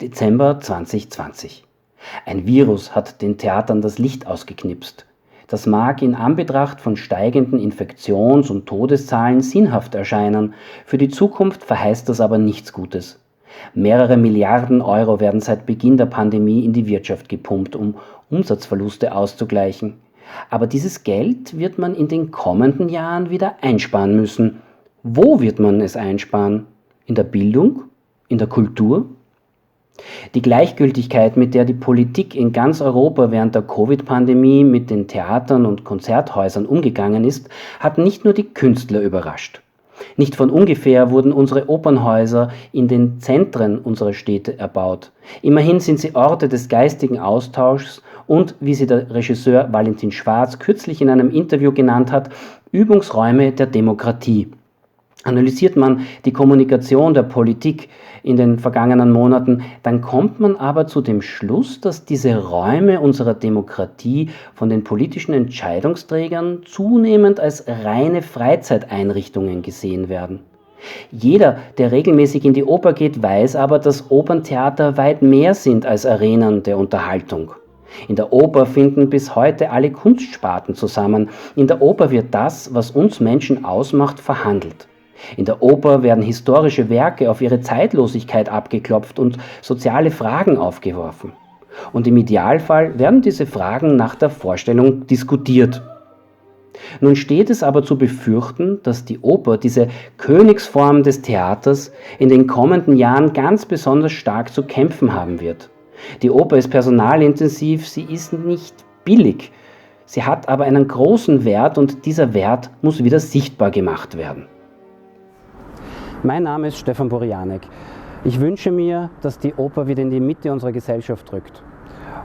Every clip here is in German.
Dezember 2020. Ein Virus hat den Theatern das Licht ausgeknipst. Das mag in Anbetracht von steigenden Infektions- und Todeszahlen sinnhaft erscheinen, für die Zukunft verheißt das aber nichts Gutes. Mehrere Milliarden Euro werden seit Beginn der Pandemie in die Wirtschaft gepumpt, um Umsatzverluste auszugleichen. Aber dieses Geld wird man in den kommenden Jahren wieder einsparen müssen. Wo wird man es einsparen? In der Bildung? In der Kultur? Die Gleichgültigkeit, mit der die Politik in ganz Europa während der Covid-Pandemie mit den Theatern und Konzerthäusern umgegangen ist, hat nicht nur die Künstler überrascht. Nicht von ungefähr wurden unsere Opernhäuser in den Zentren unserer Städte erbaut. Immerhin sind sie Orte des geistigen Austauschs und, wie sie der Regisseur Valentin Schwarz kürzlich in einem Interview genannt hat, Übungsräume der Demokratie. Analysiert man die Kommunikation der Politik in den vergangenen Monaten, dann kommt man aber zu dem Schluss, dass diese Räume unserer Demokratie von den politischen Entscheidungsträgern zunehmend als reine Freizeiteinrichtungen gesehen werden. Jeder, der regelmäßig in die Oper geht, weiß aber, dass Operntheater weit mehr sind als Arenen der Unterhaltung. In der Oper finden bis heute alle Kunstsparten zusammen. In der Oper wird das, was uns Menschen ausmacht, verhandelt. In der Oper werden historische Werke auf ihre Zeitlosigkeit abgeklopft und soziale Fragen aufgeworfen. Und im Idealfall werden diese Fragen nach der Vorstellung diskutiert. Nun steht es aber zu befürchten, dass die Oper, diese Königsform des Theaters, in den kommenden Jahren ganz besonders stark zu kämpfen haben wird. Die Oper ist personalintensiv, sie ist nicht billig. Sie hat aber einen großen Wert und dieser Wert muss wieder sichtbar gemacht werden. Mein Name ist Stefan Burianek. Ich wünsche mir, dass die Oper wieder in die Mitte unserer Gesellschaft rückt.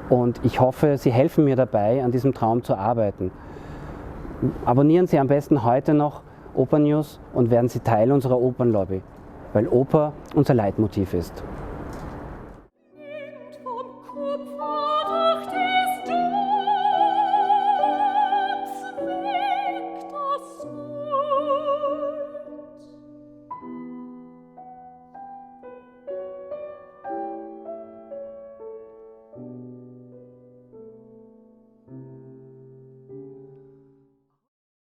Und ich hoffe, Sie helfen mir dabei, an diesem Traum zu arbeiten. Abonnieren Sie am besten heute noch Opernews und werden Sie Teil unserer Opernlobby, weil Oper unser Leitmotiv ist.